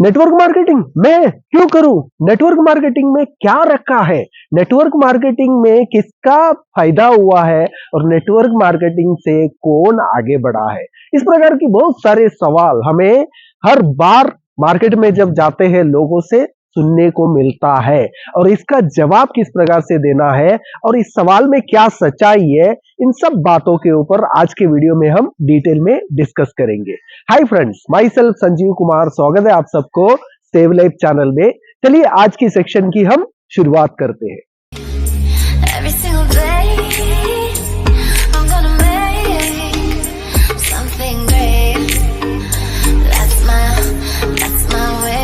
Network marketing मैं क्यों करूं? नेटवर्क मार्केटिंग में क्या रखा है? नेटवर्क मार्केटिंग में किसका फायदा हुआ है और नेटवर्क मार्केटिंग से कौन आगे बढ़ा है? इस प्रकार की बहुत सारे सवाल हमें हर बार मार्केट में जब जाते हैं लोगों से सुनने को मिलता है और इसका जवाब किस प्रकार से देना है और इस सवाल में क्या सच्चाई है, इन सब बातों के ऊपर आज के वीडियो में हम डिटेल में डिस्कस करेंगे। Hi friends, my self Sanjeev Kumar, स्वागत है आप सबको सेव लाइफ चैनल में। चलिए आज की सेक्शन की हम शुरुआत करते हैं। Every single day, I'm gonna make something great. That's my way.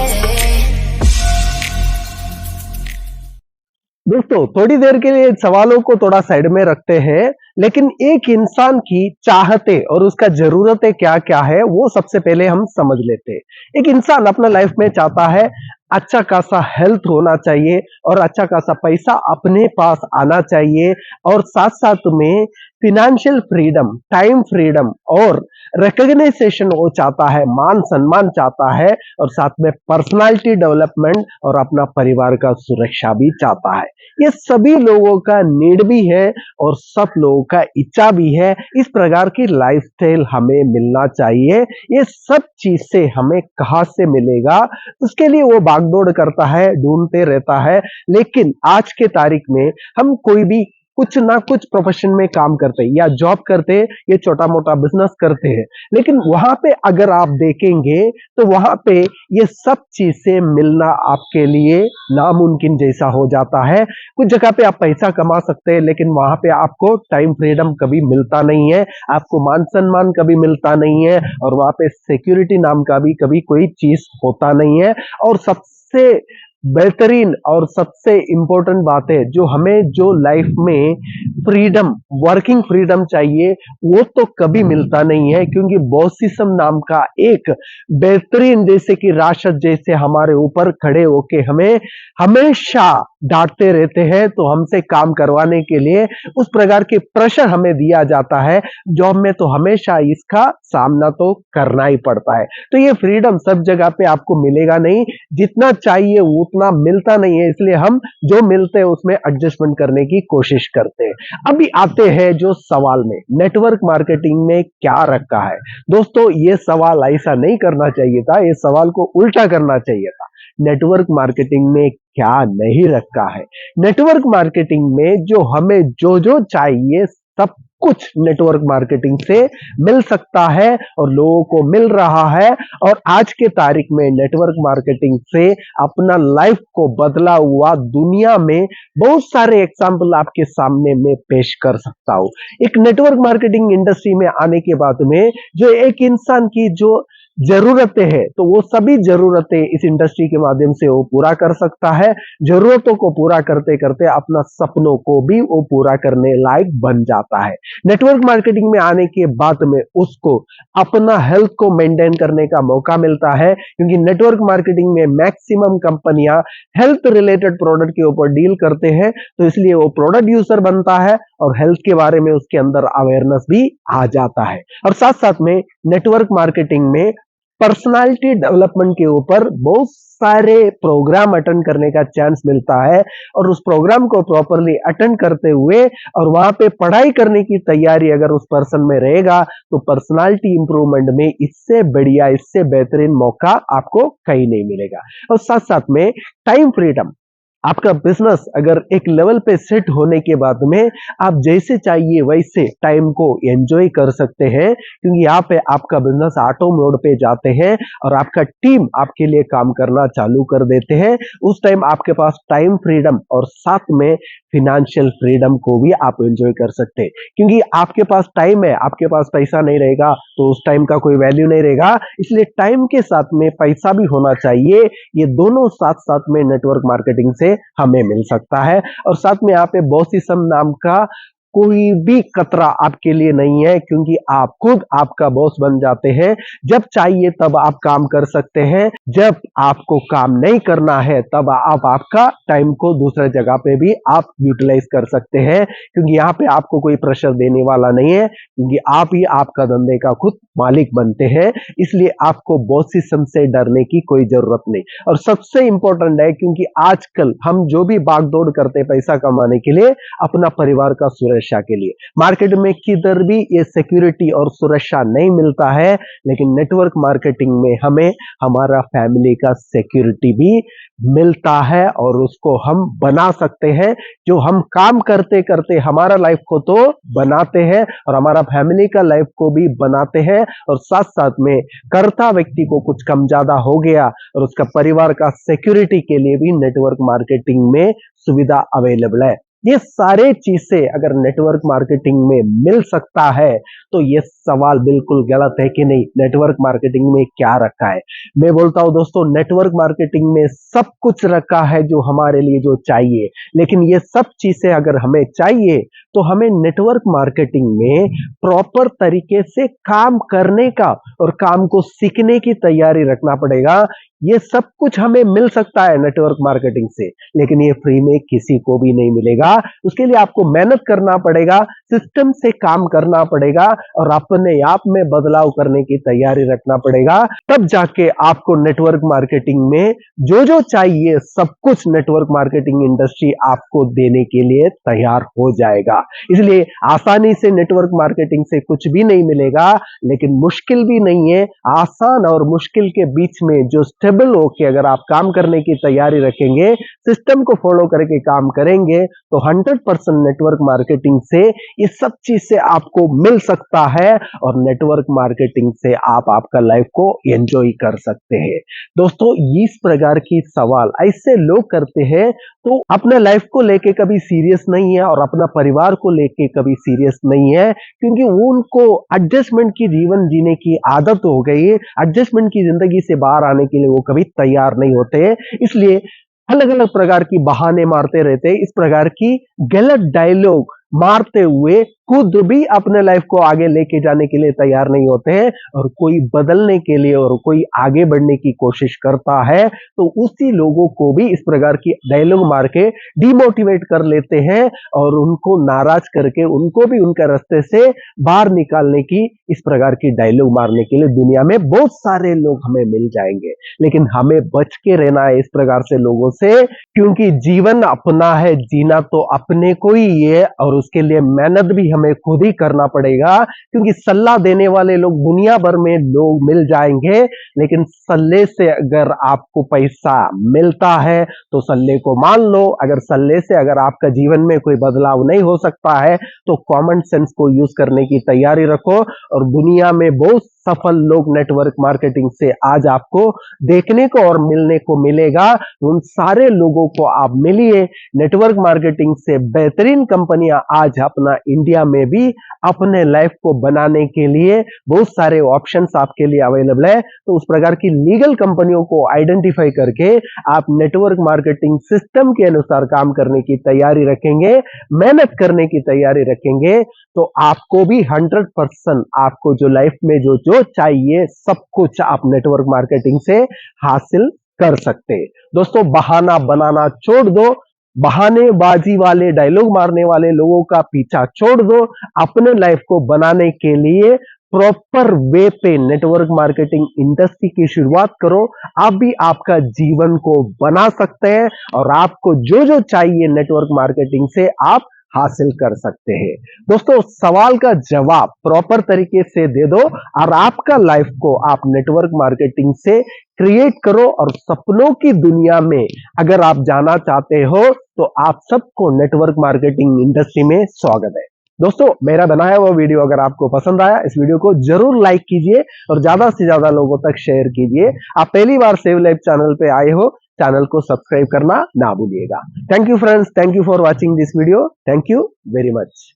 दोस्तों थोड़ी देर के लिए सवालों को थोड़ा साइड में रखते हैं, लेकिन एक इंसान की चाहते और उसका जरूरतें क्या क्या है वो सबसे पहले हम समझ लेते हैं। एक इंसान अपना लाइफ में चाहता है अच्छा खासा हेल्थ होना चाहिए और अच्छा खासा पैसा अपने पास आना चाहिए और साथ साथ में फिनेंशियल फ्रीडम, टाइम फ्रीडम और रिकॉग्नाइजेशन वो चाहता है, मान सम्मान चाहता है और साथ में पर्सनालिटी डेवलपमेंट और अपना परिवार का सुरक्षा भी चाहता है। ये सभी लोगों का नीड भी है और सब लोगों का इच्छा भी है। इस प्रकार की लाइफस्टाइल हमें मिलना चाहिए। ये सब चीज से हमें कहां से मिलेगा, उसके लिए वो भागदौड़ करता है, ढूंढते रहता है। लेकिन आज के तारीख में हम कोई भी कुछ ना कुछ प्रोफेशन में काम करते हैं या जॉब करते हैं या छोटा मोटा बिजनेस करते हैं, लेकिन वहां पे अगर आप देखेंगे तो वहां पे ये सब चीजें मिलना आपके लिए नामुमकिन जैसा हो जाता है। कुछ जगह पे आप पैसा कमा सकते हैं, लेकिन वहां पे आपको टाइम फ्रीडम कभी मिलता नहीं है, आपको मान सम्मान कभी मिलता नहीं है और वहां पे सिक्योरिटी नाम का भी कभी कोई चीज होता नहीं है। और सबसे बेहतरीन और सबसे इंपॉर्टेंट बात है, जो हमें जो लाइफ में फ्रीडम, वर्किंग फ्रीडम चाहिए, वो तो कभी मिलता नहीं है, क्योंकि बॉसिज्म नाम का एक बेहतरीन जैसे कि राशद जैसे हमारे ऊपर खड़े होके हमें हमेशा डांटते रहते हैं, तो हमसे काम करवाने के लिए उस प्रकार के प्रेशर हमें दिया जाता है। जॉब में तो हमेशा इसका सामना तो करना ही पड़ता है। तो ये फ्रीडम सब जगह पे आपको मिलेगा नहीं, जितना चाहिए उतना मिलता नहीं है, इसलिए हम जो मिलते हैं उसमें एडजस्टमेंट करने की कोशिश करते हैं। अभी आते हैं जो सवाल में, नेटवर्क मार्केटिंग में क्या रखा है। दोस्तों ये सवाल ऐसा नहीं करना चाहिए था, ये सवाल को उल्टा करना चाहिए था। नेटवर्क मार्केटिंग में क्या नहीं रखा है? नेटवर्क मार्केटिंग में जो हमें जो जो चाहिए सब कुछ नेटवर्क मार्केटिंग से मिल सकता है और लोगों को मिल रहा है। और आज के तारीख में नेटवर्क मार्केटिंग से अपना लाइफ को बदला हुआ दुनिया में बहुत सारे एग्जाम्पल आपके सामने में पेश कर सकता हूं। एक नेटवर्क मार्केटिंग इंडस्ट्री में आने के बाद में जो एक इंसान की जो जरूरतें हैं, तो वो सभी जरूरतें इस इंडस्ट्री के माध्यम से वो पूरा कर सकता है। जरूरतों को पूरा करते करते अपना सपनों को भी वो पूरा करने लायक बन जाता है। नेटवर्क मार्केटिंग में आने के बाद में उसको अपना हेल्थ को मेंटेन करने का मौका मिलता है, क्योंकि नेटवर्क मार्केटिंग में मैक्सिमम कंपनियां हेल्थ रिलेटेड प्रोडक्ट के ऊपर डील करते हैं, तो इसलिए वो प्रोडक्ट यूजर बनता है और हेल्थ के बारे में उसके अंदर अवेयरनेस भी आ जाता है। और साथ साथ में नेटवर्क मार्केटिंग में पर्सनालिटी डेवलपमेंट के ऊपर बहुत सारे प्रोग्राम अटेंड करने का चांस मिलता है और उस प्रोग्राम को प्रॉपरली अटेंड करते हुए और वहां पे पढ़ाई करने की तैयारी अगर उस पर्सन में रहेगा, तो पर्सनालिटी इंप्रूवमेंट में इससे बढ़िया, इससे बेहतरीन मौका आपको कहीं नहीं मिलेगा। और साथ साथ में टाइम फ्रीडम, आपका बिजनेस अगर एक लेवल पे सेट होने के बाद में आप जैसे चाहिए वैसे टाइम को एंजॉय कर सकते हैं, क्योंकि यहाँ पे आपका बिजनेस ऑटो मोड पे जाते हैं और आपका टीम आपके लिए काम करना चालू कर देते हैं। उस टाइम आपके पास टाइम फ्रीडम और साथ में फिनेंशियल फ्रीडम को भी आप एंजॉय कर सकते हैं, क्योंकि आपके पास टाइम है, आपके पास पैसा नहीं रहेगा तो उस टाइम का कोई वैल्यू नहीं रहेगा। इसलिए टाइम के साथ में पैसा भी होना चाहिए। ये दोनों साथ साथ में नेटवर्क मार्केटिंग से हमें मिल सकता है। और साथ में यहाँ पे बॉसिज्म नाम का कोई भी खतरा आपके लिए नहीं है, क्योंकि आप खुद आपका बॉस बन जाते हैं। जब चाहिए तब आप काम कर सकते हैं, जब आपको काम नहीं करना है तब आप आपका टाइम को दूसरे जगह पे भी आप यूटिलाइज कर सकते हैं, क्योंकि यहाँ पे आपको कोई प्रेशर देने वाला नहीं है, क्योंकि आप ही आपका धंधे का खुद मालिक बनते हैं। इसलिए आपको बॉसिज्म से डरने की कोई जरूरत नहीं। और सबसे इंपॉर्टेंट है, क्योंकि आजकल हम जो भी भागदौड़ करते हैं पैसा कमाने के लिए, अपना परिवार का सुरक्षा के लिए, मार्केट में किधर भी ये सिक्योरिटी और सुरक्षा नहीं मिलता है, लेकिन नेटवर्क मार्केटिंग में हमें हमारा फैमिली का सिक्योरिटी भी मिलता है और उसको हम बना सकते हैं। जो हम काम करते करते हमारा लाइफ को तो बनाते हैं और हमारा फैमिली का लाइफ को भी बनाते हैं, और साथ साथ में कर्ता व्यक्ति को कुछ कम ज्यादा हो गया और उसका परिवार का सिक्योरिटी के लिए भी नेटवर्क मार्केटिंग में सुविधा अवेलेबल है। ये सारे चीजें अगर नेटवर्क मार्केटिंग में मिल सकता है तो ये सवाल बिल्कुल गलत है कि नहीं, नेटवर्क मार्केटिंग में क्या रखा है। मैं बोलता हूं दोस्तों, नेटवर्क मार्केटिंग में सब कुछ रखा है जो हमारे लिए जो चाहिए, लेकिन ये सब चीजें अगर हमें चाहिए तो हमें नेटवर्क मार्केटिंग में प्रॉपर तरीके से काम करने का और काम को सीखने की तैयारी रखना पड़ेगा। ये सब कुछ हमें मिल सकता है नेटवर्क मार्केटिंग से, लेकिन ये फ्री में किसी को भी नहीं मिलेगा। उसके लिए आपको मेहनत करना पड़ेगा, सिस्टम से काम करना पड़ेगा और अपने आप में बदलाव करने की तैयारी रखना पड़ेगा। तब जाके आपको नेटवर्क मार्केटिंग में जो जो चाहिए सब कुछ नेटवर्क मार्केटिंग इंडस्ट्री आपको देने के लिए तैयार हो जाएगा। इसलिए आसानी से नेटवर्क मार्केटिंग से कुछ भी नहीं मिलेगा, लेकिन मुश्किल भी नहीं है। आसान और मुश्किल के बीच में जो स्टेबल होके अगर आप काम करने की तैयारी रखेंगे, सिस्टम को फॉलो करके काम करेंगे, तो 100% नेटवर्क मार्केटिंग से ये सब चीज से आपको मिल सकता है और नेटवर्क मार्केटिंग से आप आपका लाइफ को एंजॉय कर सकते हैं। दोस्तों, इस प्रकार की सवाल ऐसे लोग करते हैं तो अपने लाइफ को लेके कभी सीरियस नहीं है और अपना परिवार को लेके कभी सीरियस नहीं है, क्योंकि उनको एडजस्टमेंट की जीवन जीने की आदत हो गई है। एडजस्टमेंट की जिंदगी से बाहर आने के लिए वो कभी तैयार नहीं होते, इसलिए अलग अलग प्रकार की बहाने मारते रहते हैं। इस प्रकार की गलत डायलॉग मारते हुए खुद भी अपने लाइफ को आगे लेके जाने के लिए तैयार नहीं होते हैं, और कोई बदलने के लिए और कोई आगे बढ़ने की कोशिश करता है तो उसी लोगों को भी इस प्रकार की डायलॉग मार के डिमोटिवेट कर लेते हैं और उनको नाराज करके उनको भी उनके रास्ते से बाहर निकालने की इस प्रकार की डायलॉग मारने के लिए दुनिया में बहुत सारे लोग हमें मिल जाएंगे। लेकिन हमें बच के रहना है इस प्रकार से लोगों से, क्योंकि जीवन अपना है, जीना तो अपने को ही है और उसके लिए मेहनत भी हमें खुद ही करना पड़ेगा। क्योंकि सलाह देने वाले लोग दुनिया भर में लोग मिल जाएंगे, लेकिन सल्ले से अगर आपको पैसा मिलता है तो सल्ले को मान लो। अगर सल्ले से अगर आपका जीवन में कोई बदलाव नहीं हो सकता है तो कॉमन सेंस को यूज करने की तैयारी रखो। और दुनिया में बहुत सफल लोग नेटवर्क मार्केटिंग से आज आपको देखने को और मिलने को मिलेगा। उन सारे लोगों को आप मिलिए। नेटवर्क मार्केटिंग से बेहतरीन कंपनियां आज अपना इंडिया में भी अपने लाइफ को बनाने के लिए बहुत सारे ऑप्शंस आपके लिए अवेलेबल है। तो उस प्रकार की लीगल कंपनियों को आइडेंटिफाई करके आप नेटवर्क मार्केटिंग सिस्टम के अनुसार काम करने की तैयारी रखेंगे, मेहनत करने की तैयारी रखेंगे, तो आपको भी 100% आपको जो लाइफ में जो चाहिए सब कुछ आप नेटवर्क मार्केटिंग से हासिल कर सकते हैं। दोस्तों, बहाना बनाना छोड़ दो, बहानेबाजी वाले डायलॉग मारने वाले लोगों का पीछा छोड़ दो। अपने लाइफ को बनाने के लिए प्रॉपर वे पे नेटवर्क मार्केटिंग इंडस्ट्री की शुरुआत करो। आप भी आपका जीवन को बना सकते हैं और आपको जो जो चाहिए नेटवर्क मार्केटिंग से आप हासिल कर सकते हैं। दोस्तों, सवाल का जवाब प्रॉपर तरीके से दे दो और आपका लाइफ को आप नेटवर्क मार्केटिंग से क्रिएट करो। और सपनों की दुनिया में अगर आप जाना चाहते हो तो आप सबको नेटवर्क मार्केटिंग इंडस्ट्री में स्वागत है। दोस्तों, मेरा बनाया हुआ वीडियो अगर आपको पसंद आया, इस वीडियो को जरूर लाइक कीजिए और ज्यादा से ज्यादा लोगों तक शेयर कीजिए। आप पहली बार सेव लाइफ चैनल पे आए हो, चैनल को सब्सक्राइब करना ना भूलिएगा। Thank you friends, thank you for watching this video, thank you very much.